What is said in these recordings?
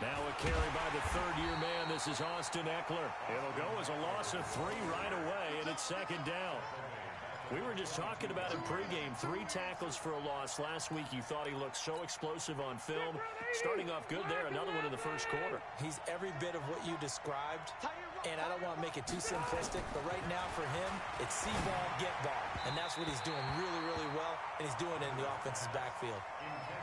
Now a carry by the third-year man. This is Austin Eckler. It'll go as a loss of 3 right away, and it's second down. We were just talking about him pregame. 3 tackles for a loss. Last week you thought he looked so explosive on film. Starting off good there. Another one in the first quarter. He's every bit of what you described, and I don't want to make it too simplistic, but right now for him, it's see ball, get ball. And that's what he's doing really, really well, and he's doing it in the offense's backfield.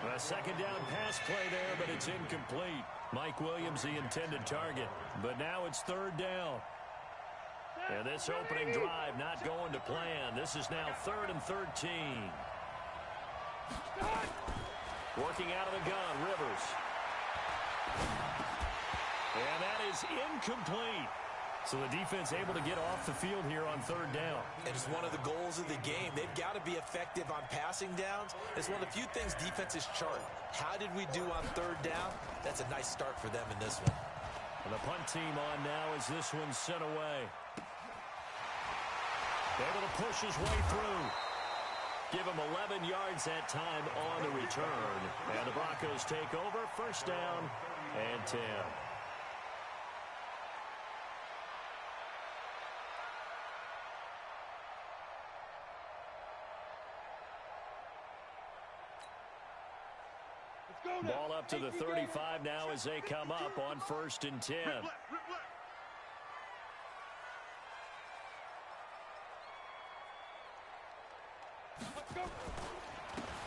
A second down pass play there, but it's incomplete. Mike Williams, the intended target. But now it's third down. And this opening drive not going to plan. This is now 3rd and 13. Working out of the gun, Rivers. And that is incomplete. So the defense able to get off the field here on third down. And it's one of the goals of the game. They've got to be effective on passing downs. It's one of the few things defenses chart. How did we do on third down? That's a nice start for them in this one. And the punt team on now as this one's sent away. Able to push his way through. Give him 11 yards that time on the return. And the Broncos take over. First down and 10. Ball up to the 35 now as they come up on 1st and 10.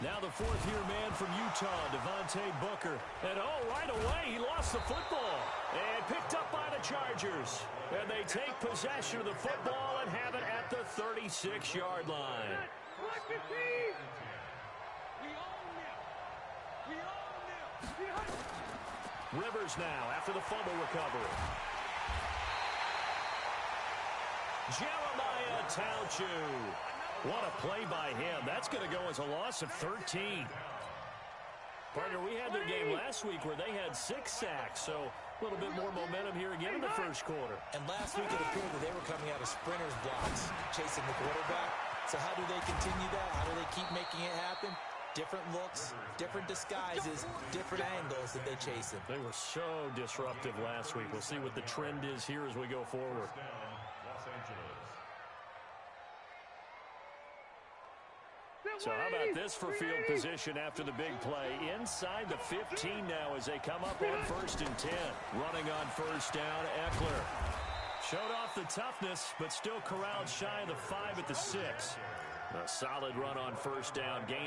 Now the 4th-year man from Utah, Devontae Booker. And right away he lost the football. And picked up by the Chargers. And they take possession of the football and have it at the 36-yard line. Rivers now after the fumble recovery. Jeremiah Tauchu. What a play by him. That's going to go as a loss of 13. Partner, we had their game last week where they had 6 sacks, so a little bit more momentum here again in the first quarter. And last week it appeared that they were coming out of sprinters blocks, chasing the quarterback. So how do they continue that? How do they keep making it happen? Different looks, different disguises, different angles that they chase him. They were so disruptive last week. We'll see what the trend is here as we go forward. So how about this for field position after the big play? Inside the 15 now as they come up on 1st and 10. Running on first down, Eckler. Showed off the toughness, but still corralled shy of the 5 at the 6. A solid run on first down. Gain.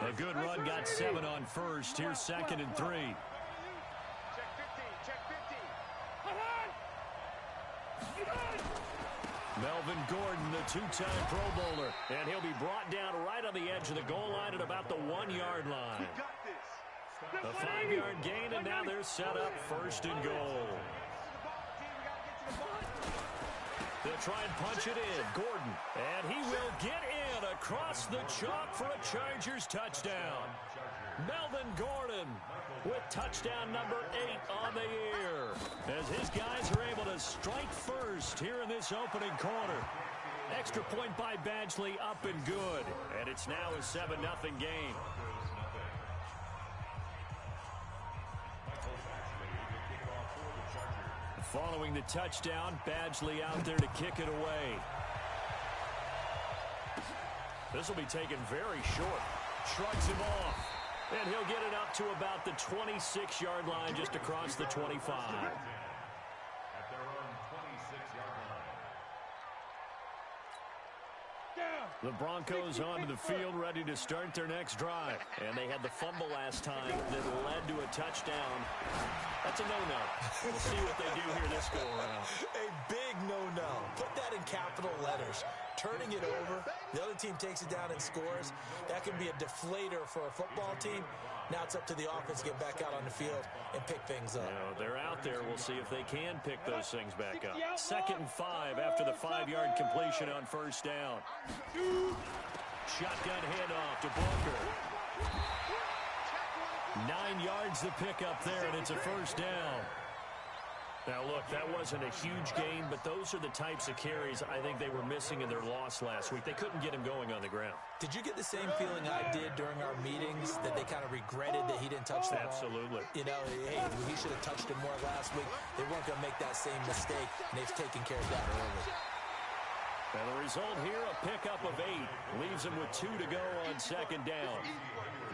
A good run, got 7 on first. Here's 2nd and 3. Melvin Gordon, the 2-time Pro Bowler. And he'll be brought down right on the edge of the goal line at about the 1-yard line. A 5-yard gain, and now they're set up 1st and goal. They'll try and punch it in. Gordon. And he will get in across the chalk for a Chargers touchdown. Melvin Gordon with touchdown number 8 on the year. As his guys are able to strike first here in this opening quarter. Extra point by Badgley up and good. And it's now a 7-0 game. Following the touchdown, Badgley out there to kick it away. This will be taken very short. Shrugs him off. And he'll get it up to about the 26-yard line, just across the 25. The Broncos onto the field, ready to start their next drive. And they had the fumble last time that led to a touchdown. That's a no-no. We'll see what they do here this go-around. A big no-no. Put that in capital letters. Turning it over, the other team takes it down and scores. That can be a deflator for a football team. Now it's up to the offense to get back out on the field and pick things up. They're out there. We'll see if they can pick those things back up. 2nd and 5 after the 5-yard completion on first down. Shotgun handoff to Booker. 9 yards to pick up there, and it's a first down. Now, look, that wasn't a huge gain, but those are the types of carries I think they were missing in their loss last week. They couldn't get him going on the ground. Did you get the same feeling I did during our meetings, that they kind of regretted that he didn't touch the ball? Absolutely. You know, hey, he should have touched it more last week. They weren't going to make that same mistake, and they've taken care of that early. And the result here, a pickup of 8. Leaves him with 2 to go on second down.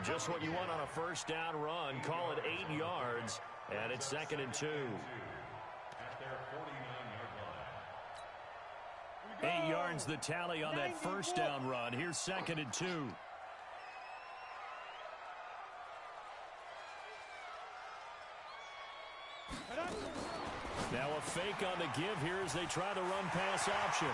Just what you want on a first down run. Call it 8 yards, and it's 2nd and 2. 8 yards the tally on that first down run. Here's 2nd and 2. Now a fake on the give here as they try to run pass option.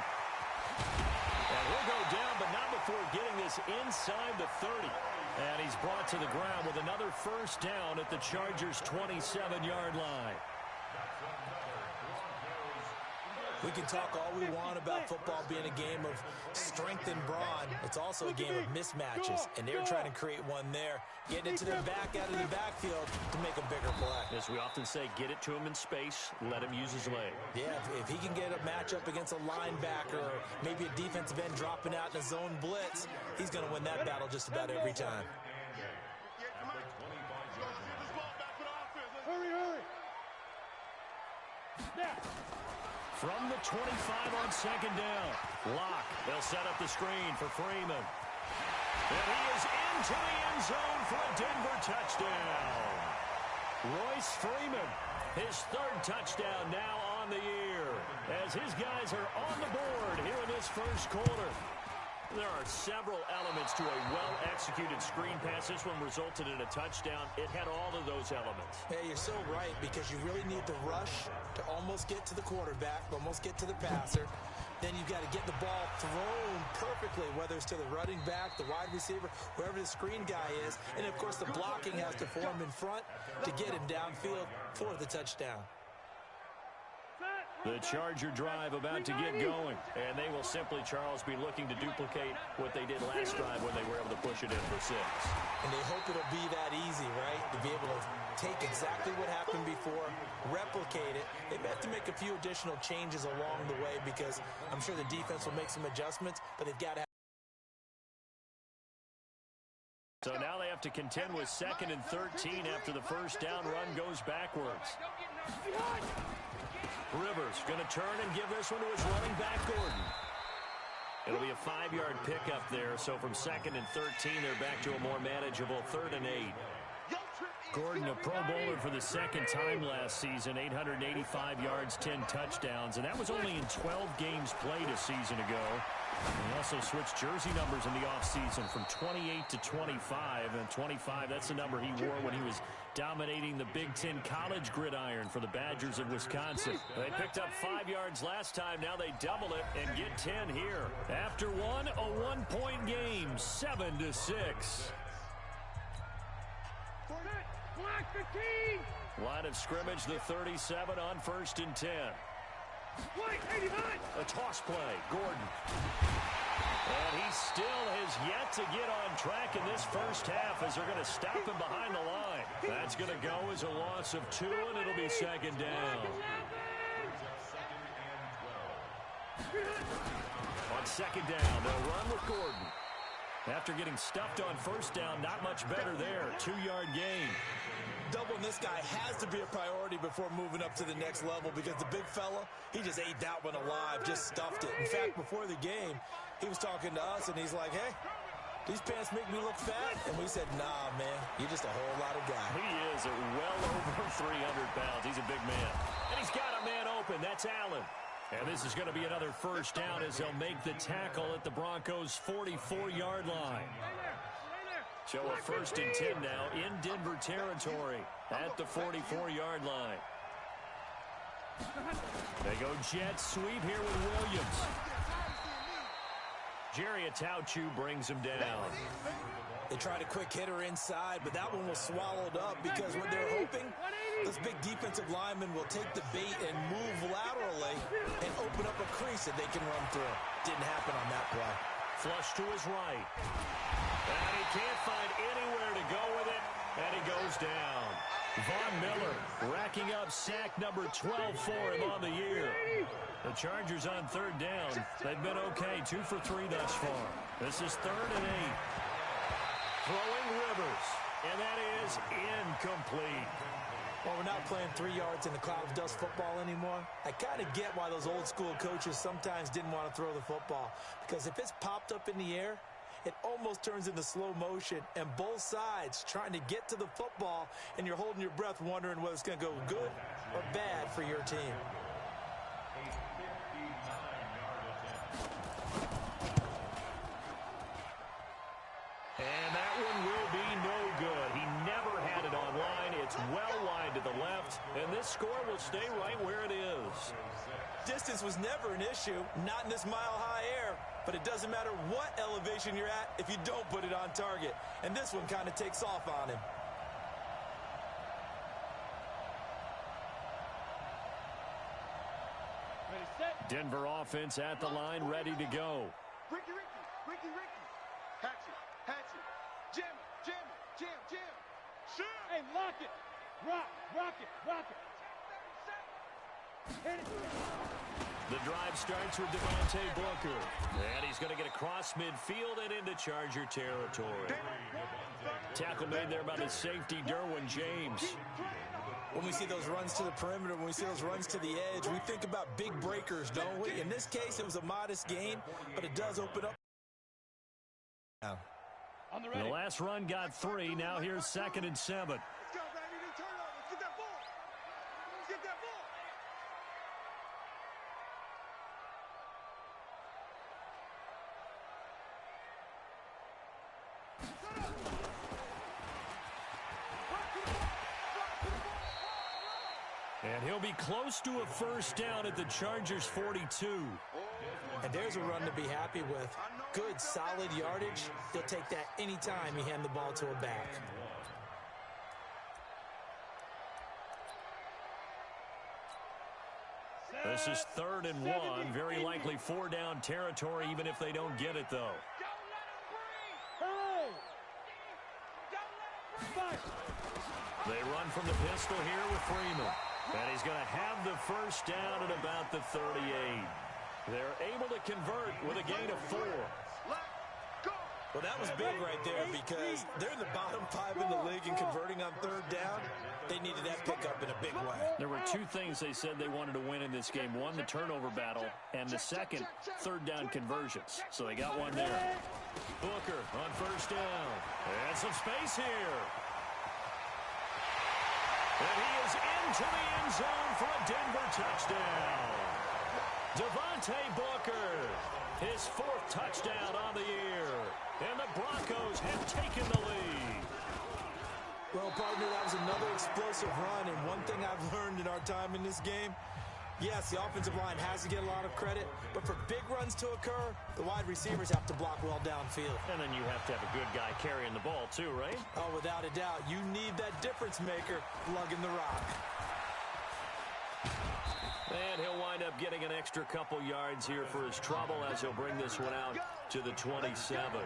And he'll go down, but not before getting this inside the 30. And he's brought to the ground with another first down at the Chargers' 27-yard line. We can talk all we want about football being a game of strength and brawn. It's also a game of mismatches, and they're trying to create one there, getting it to the back out of the backfield to make a bigger play. As we often say, get it to him in space, let him use his leg. Yeah, if he can get a matchup against a linebacker or maybe a defensive end dropping out in a zone blitz, he's going to win that battle just about every time. From the 25 on second down. Lock. They'll set up the screen for Freeman. And he is into the end zone for a Denver touchdown. Royce Freeman, his 3rd touchdown now on the year, as his guys are on the board here in this first quarter. There are several elements to a well-executed screen pass. This one resulted in a touchdown. It had all of those elements. Hey, you're so right, because you really need the rush to almost get to the quarterback, almost get to the passer. Then you've got to get the ball thrown perfectly, whether it's to the running back, the wide receiver, wherever the screen guy is. And, of course, the blocking has to form in front to get him downfield for the touchdown. The Charger drive about to get going, and they will simply, Charles, be looking to duplicate what they did last drive when they were able to push it in for 6. And they hope it'll be that easy, right, to be able to take exactly what happened before, replicate it. They have to make a few additional changes along the way, because I'm sure the defense will make some adjustments, but they've got to have. So now they have to contend with 2nd and 13 after the first down run goes backwards. Rivers going to turn and give this one to his running back, Gordon. It'll be a 5-yard pickup there, so from 2nd and 13, they're back to a more manageable 3rd and 8. Gordon, a Pro Bowler for the 2nd time last season, 885 yards, 10 touchdowns, and that was only in 12 games played a season ago. He also switched jersey numbers in the offseason from 28 to 25, and 25, that's the number he wore when he was dominating the Big Ten college gridiron for the Badgers of Wisconsin. They picked up 5 yards last time. Now they double it and get 10 here. After one, a one-point game, 7-6. Line of scrimmage, the 37 on 1st and 10. A toss play, Gordon. And he still has yet to get on track in this first half, as they're going to stop him behind the line. That's going to go as a loss of 2, and it'll be 2nd down. On 2nd down, they'll run with Gordon. After getting stuffed on 1st down, not much better there. 2-yard gain. Doubling this guy has to be a priority before moving up to the next level, because the big fella, he just ate that one alive, just stuffed it. In fact, before the game, he was talking to us, and he's like, hey, these pants make me look fat? And we said, nah, man, you're just a whole lot of guy. He is at well over 300 pounds. He's a big man. And he's got a man open. That's Allen. And this is going to be another first down as they'll make the tackle at the Broncos' 44-yard line. So a 1st and 10 now in Denver territory at the 44-yard line. They go jet sweep here with Williams. Jerry Atauchu brings him down. They tried a quick hitter inside, but that one was swallowed up, because what they're hoping, this big defensive lineman will take the bait and move laterally and open up a crease that they can run through. Didn't happen on that play. Flush to his right. And he can't find anywhere to go with it, and he goes down. Von Miller racking up sack number 12 for him on the year. The Chargers on third down. They've been okay, 2 for 3 thus far. This is 3rd and 8. Throwing Rivers, and that is incomplete. Well, we're not playing 3 yards in the cloud of dust football anymore. I kind of get why those old school coaches sometimes didn't want to throw the football, because if it's popped up in the air, it almost turns into slow motion, and both sides trying to get to the football, and you're holding your breath wondering whether it's going to go good or bad for your team. And that one will be no good. He never had it online. It's well wide to the left, and this score will stay right where it is. Distance was never an issue, not in this mile-high air, but it doesn't matter what elevation you're at if you don't put it on target. And this one kind of takes off on him. Denver offense at the line, ready to go. Ricky. Hatch it. Jam it. Shoot. Hey, lock it. Rock it. Hit it. The drive starts with Devontae Booker. And he's going to get across midfield and into Charger territory. Tackle made there by the safety, Derwin James. When we see those runs to the perimeter, when we see those runs to the edge, we think about big breakers, don't we? In this case, it was a modest gain, but it does open up. The last run got 3. Now here's 2nd and 7. Let's go, baby. Turn it over. Let's get that ball. And he'll be close to a first down at the Chargers' 42. And there's a run to be happy with. Good, solid yardage. He'll take that anytime you hand the ball to a back. This is 3rd and 1. Very likely 4-down territory, even if they don't get it, though. They run from the pistol here with Freeman. And he's going to have the first down at about the 38. They're able to convert with a gain of 4. Well, that was big right there because they're in the bottom 5 in the league in converting on 3rd down. They needed that pickup in a big way. There were 2 things they said they wanted to win in this game. One, the turnover battle, and the second, 3rd down conversions. So they got one there. Booker on first down. And some space here. And he is into the end zone for a Denver touchdown. Devontae Booker, his 4th touchdown on the year. And the Broncos have taken the lead. Well, partner, that was another explosive run. And one thing I've learned in our time in this game, yes, the offensive line has to get a lot of credit, but for big runs to occur, the wide receivers have to block well downfield. And then you have to have a good guy carrying the ball too, right? Oh, without a doubt. You need that difference maker lugging the rock. And he'll wind up getting an extra couple yards here for his trouble as he'll bring this one out to the 27.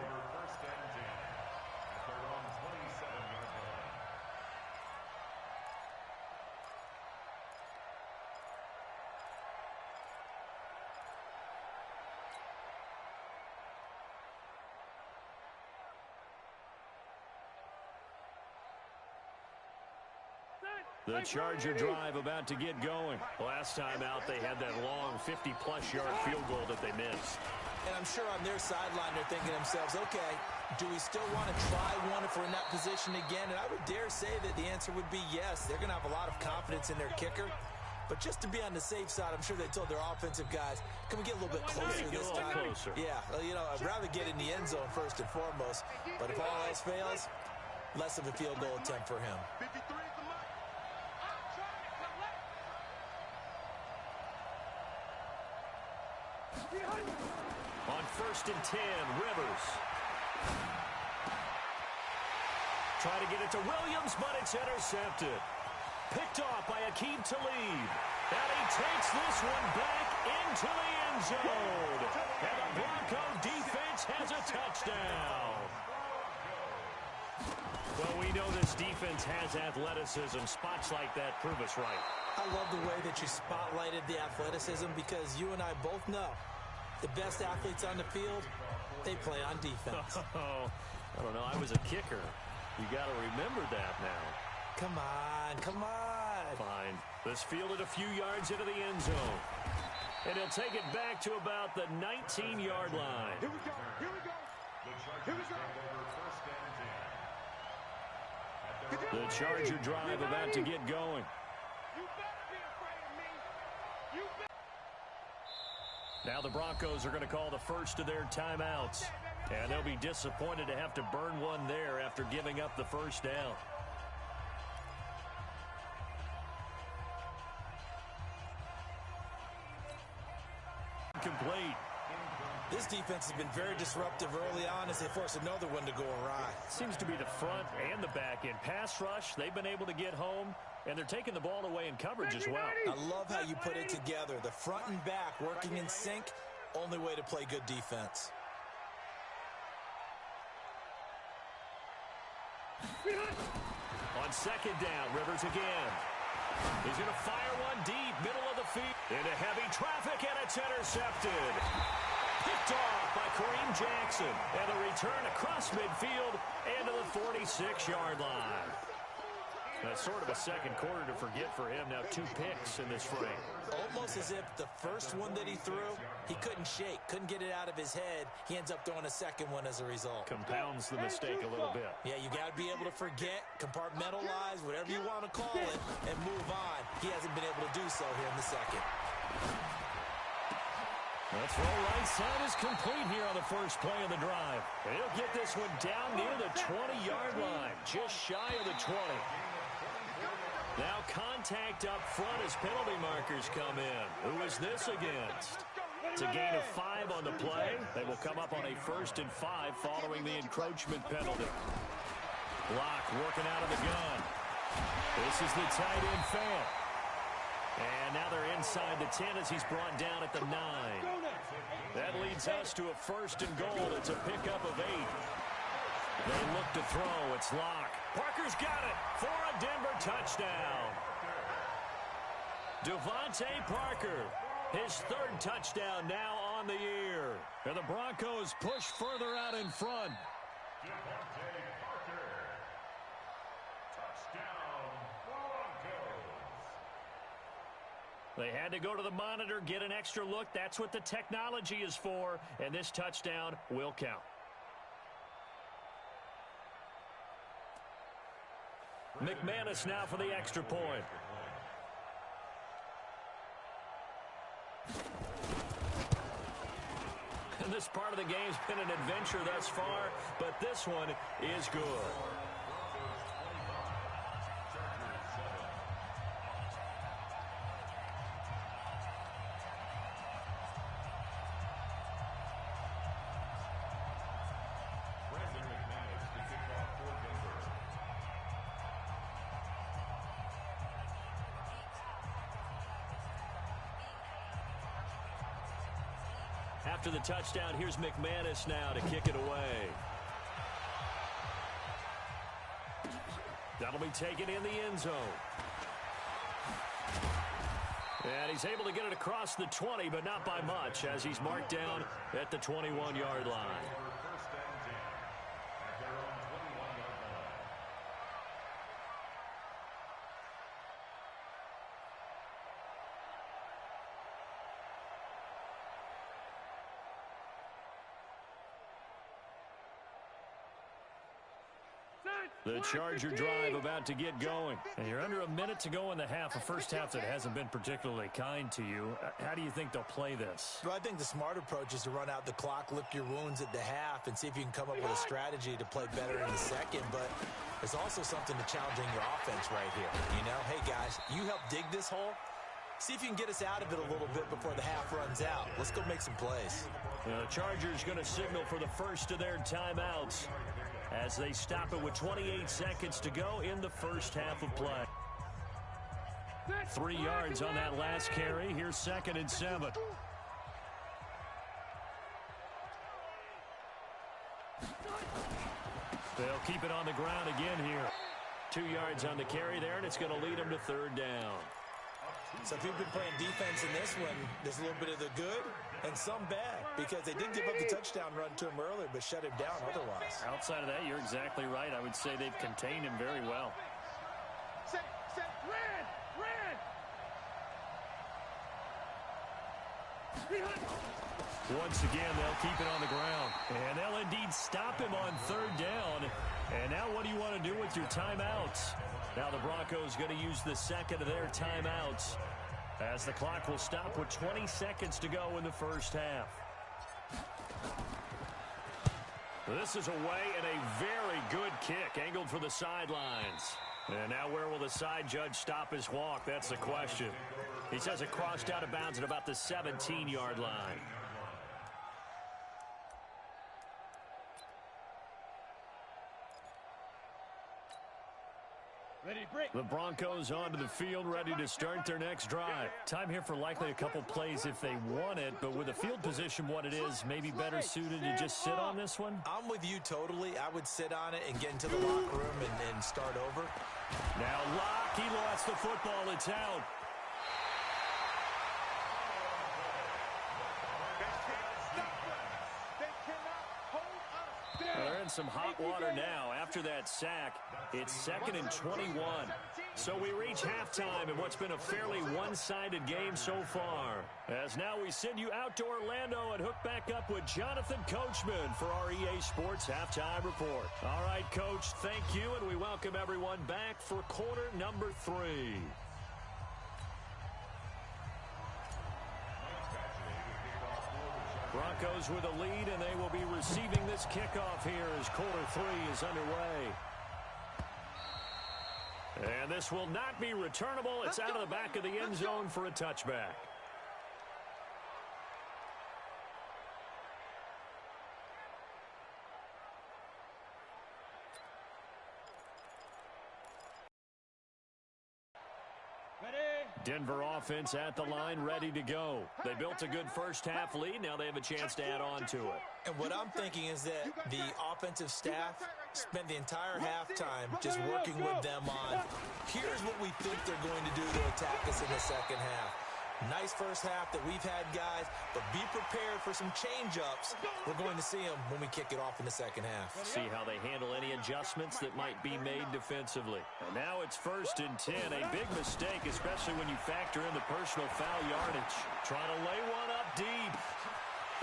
The Charger drive about to get going. Last time out, they had that long 50-plus yard field goal that they missed. And I'm sure on their sideline, they're thinking to themselves, okay, do we still want to try one if we're in that position again? And I would dare say that the answer would be yes. They're going to have a lot of confidence in their kicker. But just to be on the safe side, I'm sure they told their offensive guys, can we get a little bit closer this time? Closer. Yeah, you know, I'd rather get in the end zone first and foremost. But if all else fails, less of a field goal attempt for him. On 1st and 10, Rivers. Try to get it to Williams, but it's intercepted. Picked off by Aqib Talib. And he takes this one back into the end zone. And the Bronco defense has a touchdown. Well, we know this defense has athleticism. Spots like that prove us right. I love the way that you spotlighted the athleticism because you and I both know the best athletes on the field, they play on defense. Oh, I don't know. I was a kicker. You got to remember that now. Come on, come on. Fine. This fielded a few yards into the end zone. And he'll take it back to about the 19-yard line. Here we go. Here we go. Here we go. The Charger drive about to get going. You better be afraid of me. You better. Now the Broncos are going to call the first of their timeouts. And they'll be disappointed to have to burn one there after giving up the first down. Complete. This defense has been very disruptive early on as they force another one to go awry. Seems to be the front and the back end. Pass rush, they've been able to get home, and they're taking the ball away in coverage as well. I love how you put it together. The front and back working in sync, only way to play good defense. On second down, Rivers again. He's going to fire one deep, middle of the field. Into heavy traffic, and it's intercepted. Picked off by Kareem Jackson. And the return across midfield and to the 46-yard line. That's sort of a second quarter to forget for him. Now 2 picks in this frame. Almost as if the first one that he threw, he couldn't shake, couldn't get it out of his head. He ends up throwing a second one as a result. Compounds the mistake a little bit. Yeah, you got to be able to forget, compartmentalize, whatever you want to call it, and move on. He hasn't been able to do so here in the second. That throw right side is complete here on the first play of the drive. And he'll get this one down near the 20-yard line, just shy of the 20. Now contact up front as penalty markers come in. Who is this against? It's a gain of 5 on the play. They will come up on a 1st and 5 following the encroachment penalty. Block working out of the gun. This is the tight end fan. And now they're inside the 10 as he's brought down at the 9. That leads us to a 1st and goal. It's a pickup of 8. They look to throw. It's Locke. Parker's got it for a Denver touchdown. Devontae Parker, his 3rd touchdown now on the year. And the Broncos push further out in front. Devontae Parker. Touchdown, Broncos. They had to go to the monitor, get an extra look. That's what the technology is for. And this touchdown will count. McManus now for the extra point. And this part of the game's been an adventure thus far, but this one is good. After the touchdown, here's McManus now to kick it away. That'll be taken in the end zone. And he's able to get it across the 20, but not by much, as he's marked down at the 21-yard line. The Charger drive about to get going. And you're under a minute to go in the half, a first half that hasn't been particularly kind to you. How do you think they'll play this? Well, I think the smart approach is to run out the clock, lick your wounds at the half, and see if you can come up with a strategy to play better in the second. But there's also something to challenging your offense right here. You know, hey, guys, you help dig this hole. See if you can get us out of it a little bit before the half runs out. Let's go make some plays. The Chargers going to signal for the first of their timeouts as they stop it with 28 seconds to go in the first half of play. 3 yards on that last carry. Here's 2nd and 7. They'll keep it on the ground again here. 2 yards on the carry there, and it's going to lead them to third down. So if you've been playing defense in this one, there's a little bit of the good and some bad, because they did give up the touchdown run to him earlier, but shut him down otherwise. Outside of that, you're exactly right. I would say they've contained him very well. Once again, they'll keep it on the ground. And they'll indeed stop him on third down. And now what do you want to do with your timeouts? Now the Broncos going to use the second of their timeouts, as the clock will stop with 20 seconds to go in the first half. This is away and a very good kick, angled for the sidelines. And now where will the side judge stop his walk? That's the question. He says it crossed out of bounds at about the 17-yard line. The Broncos onto the field, ready to start their next drive. Time here for likely a couple plays if they want it, but with the field position what it is, maybe better suited to just sit on this one? I'm with you totally. I would sit on it and get into the locker room and start over. Now Locke, he lost the football. It's out. They're in some hot water now. After that sack, it's 2nd and 21. So we reach halftime in what's been a fairly one-sided game so far. As now we send you out to Orlando and hook back up with Jonathan Coachman for our EA Sports Halftime Report. All right, Coach, thank you, and we welcome everyone back for quarter number 3. Broncos with a lead, and they will be receiving this kickoff here as quarter 3 is underway. And this will not be returnable. It's out of the back of the end zone for a touchback. Denver offense at the line, ready to go. They built a good first half lead. Now they have a chance to add on to it. And what I'm thinking is that the offensive staff spent the entire halftime just working with them on, here's what we think they're going to do to attack us in the second half. Nice first half that we've had, guys, but be prepared for some change-ups. We're going to see them when we kick it off in the second half. See how they handle any adjustments that might be made defensively. And now it's 1st and 10. A big mistake, especially when you factor in the personal foul yardage. Trying to lay one up deep.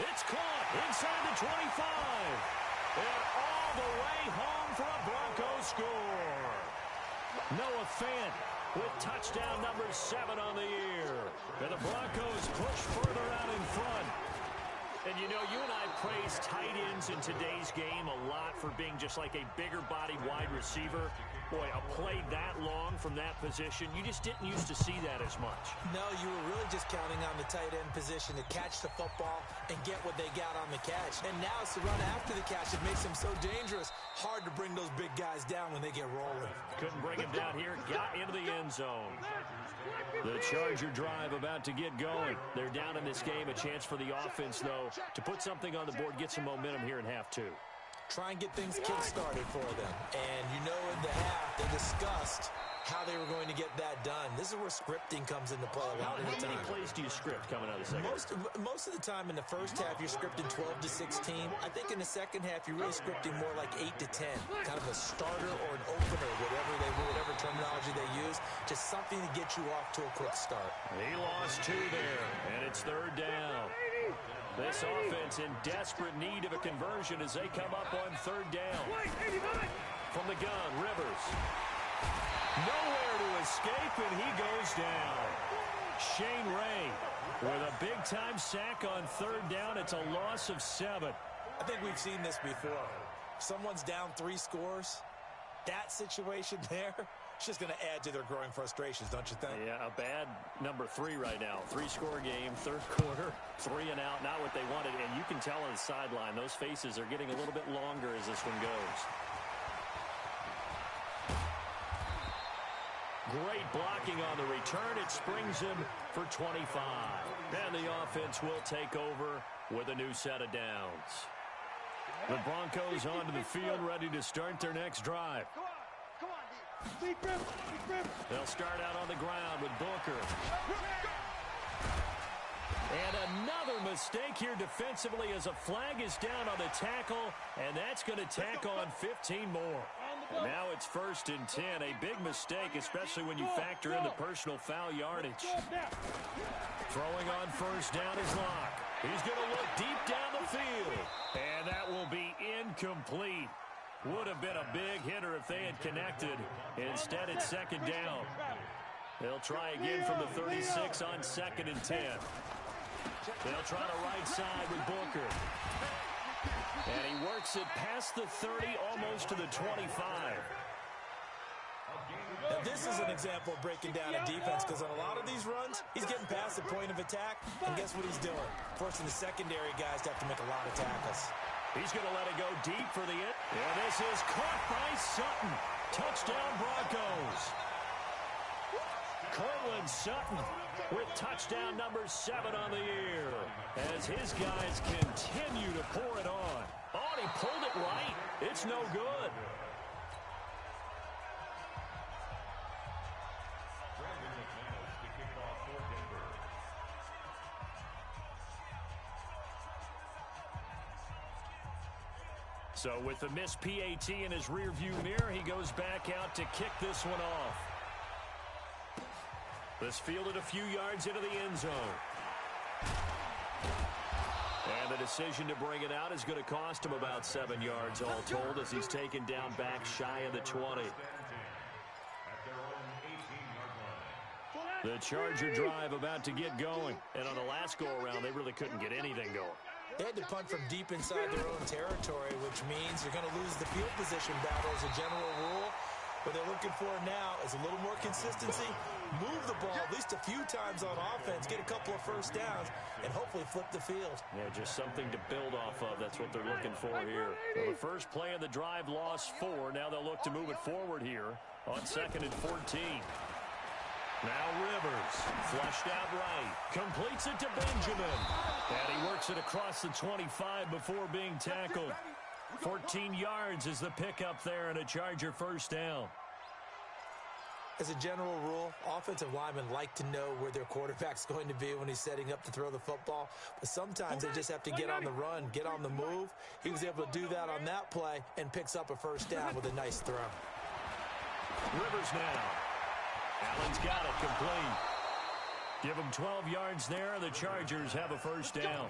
It's caught inside the 25. And all the way home for a Broncos score. Noah Fant with touchdown number 7 on the year. And the Broncos push further out in front. And, you know, you and I praise tight ends in today's game a lot for being just like a bigger-bodied wide receiver. Boy, a play that long from that position, you just didn't used to see that as much. No, you were really just counting on the tight end position to catch the football and get what they got on the catch. And now it's the run after the catch that makes them so dangerous. Hard to bring those big guys down when they get rolling. Couldn't bring him down here. Got into the end zone. The Charger drive about to get going. They're down in this game. A chance for the offense, though, to put something on the board, get some momentum here in half 2. Try and get things kick-started for them. And you know in the half, they discussed how they were going to get that done. This is where scripting comes into play a lot of the time. How many plays do you script coming out of the second half? Most of the time in the first half, you're scripting 12 to 16. I think in the second half, you're really scripting more like 8 to 10. Kind of a starter or an opener, whatever terminology they use. Just something to get you off to a quick start. He lost 2 there, and it's 3rd down. This offense in desperate need of a conversion as they come up on 3rd down. From the gun, Rivers. Nowhere to escape, and he goes down. Shane Ray with a big-time sack on 3rd down. It's a loss of 7. I think we've seen this before. Someone's down 3 scores. That situation there, it's just going to add to their growing frustrations, don't you think? Yeah, a bad number 3 right now. 3-score game, 3rd quarter, 3 and out, not what they wanted. And you can tell on the sideline, those faces are getting a little bit longer as this one goes. Great blocking on the return. It springs him for 25. And the offense will take over with a new set of downs. The Broncos onto the field, ready to start their next drive. Come on, D. They'll start out on the ground with Booker. And another mistake here defensively as a flag is down on the tackle, and that's going to tack on 15 more. Now it's 1st and 10, a big mistake, especially when you factor in the personal foul yardage. Throwing on 1st down is Locke. He's going to look deep down the field, and that will be incomplete. Would have been a big hitter if they had connected. Instead, it's 2nd down. They'll try again from the 36 on 2nd and 10. They'll try the right side with Booker. And he works it past the 30, almost to the 25. Now, this is an example of breaking down a defense, because on a lot of these runs, he's getting past the point of attack, and guess what he's doing? Forcing the secondary guys to have to make a lot of tackles. He's going to let it go deep for the end. And this is caught by Sutton. Touchdown, Broncos. Cortland Sutton with touchdown number 7 on the year as his guys continue to pour it on. Oh, and he pulled it right. It's no good. So with the missed PAT in his rearview mirror, he goes back out to kick this one off. This fielded a few yards into the end zone. And the decision to bring it out is going to cost him about 7 yards all told as he's taken down back shy of the 20. The Charger drive about to get going. And on the last go-around, they really couldn't get anything going. They had to punt from deep inside their own territory, which means you're going to lose the field position battle as a general rule. What they're looking for now is a little more consistency, move the ball at least a few times on offense, get a couple of 1st downs, and hopefully flip the field. Yeah, just something to build off of. That's what they're looking for here. So the first play of the drive lost 4. Now they'll look to move it forward here on 2nd and 14. Now Rivers, flushed out right, completes it to Benjamin. And he works it across the 25 before being tackled. 14 yards is the pickup there and a Charger 1st down. As a general rule, offensive linemen like to know where their quarterback's going to be when he's setting up to throw the football. But sometimes they just have to get on the run, get on the move. He was able to do that on that play and picks up a 1st down with a nice throw. Rivers now. Allen's got it complete. Give him 12 yards there. The Chargers have a 1st down.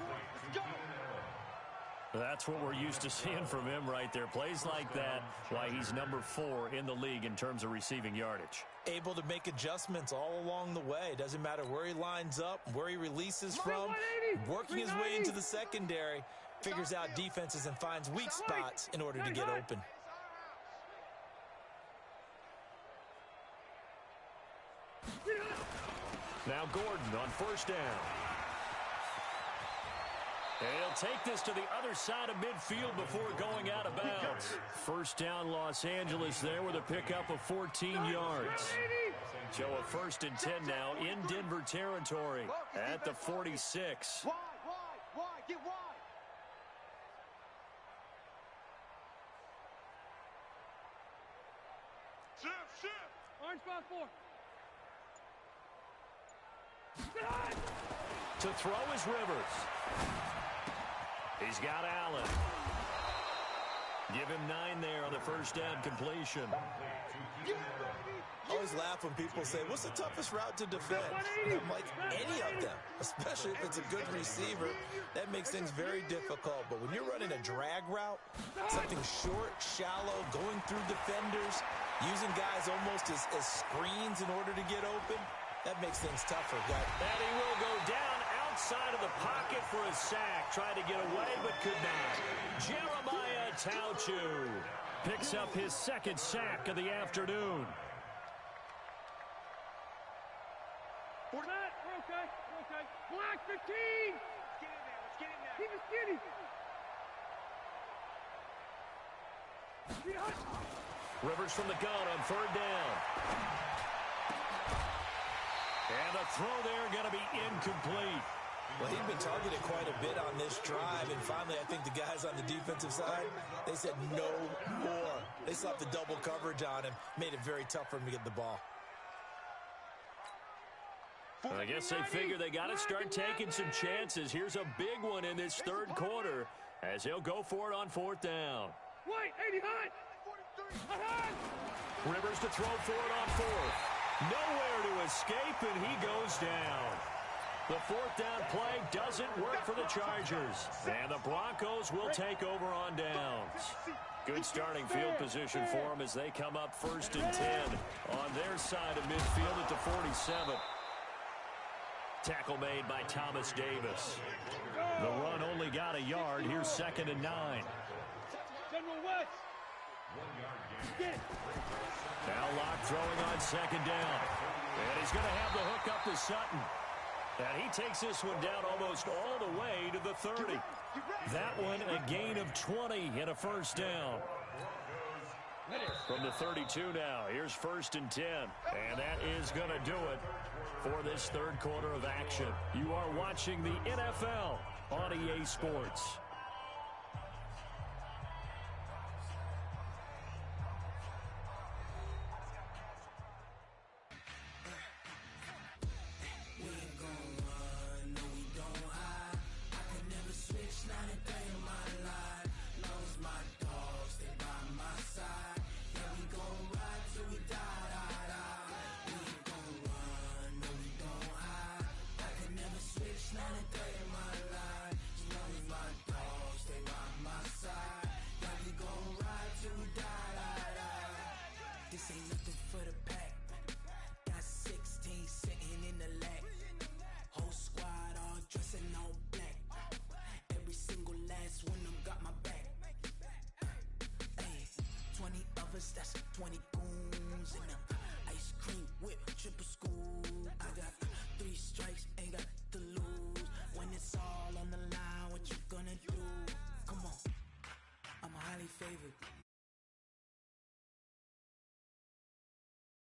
That's what we're used to seeing from him right there. Plays like that, why he's number 4 in the league in terms of receiving yardage. Able to make adjustments all along the way. Doesn't matter where he lines up, where he releases from. Working his way into the secondary. Figures out defenses and finds weak spots in order to get open. Now Gordon on 1st down. And he'll take this to the other side of midfield before going out of bounds. 1st down Los Angeles there with a pickup of 14 yards. So a 1st and 10 now in Denver territory at the 46. Wide, get wide. Shift. Orange bound 4. To throw is Rivers. He's got Allen. Give him 9 there on the 1st down completion. I always laugh when people say, what's the toughest route to defend? And I'm like, any of them, especially if it's a good receiver. That makes things very difficult. But when you're running a drag route, something short, shallow, going through defenders, using guys almost as screens in order to get open, that makes things tougher, guys. And he will go down outside of the pocket for a sack. Tried to get away, but could not. Jeremiah Tauchu picks up his 2nd sack of the afternoon. We're okay. Black 15. Let's get in there. Keep it skinny. Rivers from the gun on 3rd down. And the throw there going to be incomplete. Well, he'd been targeted quite a bit on this drive, and finally I think the guys on the defensive side, they said no more. They slapped the double coverage on him, made it very tough for him to get the ball. I guess they figure they got to start taking some chances. Here's a big one in this third quarter as he'll go for it on fourth down. Wait, 80 high. Rivers to throw for it on fourth. Nowhere to escape, and he goes down. The fourth down play doesn't work for the Chargers, and the Broncos will take over on downs. Good starting field position for them as they come up 1st and 10 on their side of midfield at the 47. Tackle made by Thomas Davis. The run only got a yard. Here's 2nd and 9. General West. Now Locke throwing on 2nd down. And he's going to have the hook up to Sutton. And he takes this one down almost all the way to the 30. That one a gain of 20 and a first down. From the 32 now, here's 1st and 10. And that is going to do it for this third quarter of action. You are watching the NFL on EA Sports. This ain't nothing for the pack. Got 16 sitting in the lag. Whole squad all dressing all black. Every single last one of them got my back. Hey, 20 of us, that's 20 goons in them. Ice cream whip, triple scoop. I got 3 strikes, ain't got to lose. When it's all on the line, what you gonna do? Come on, I'm highly favored.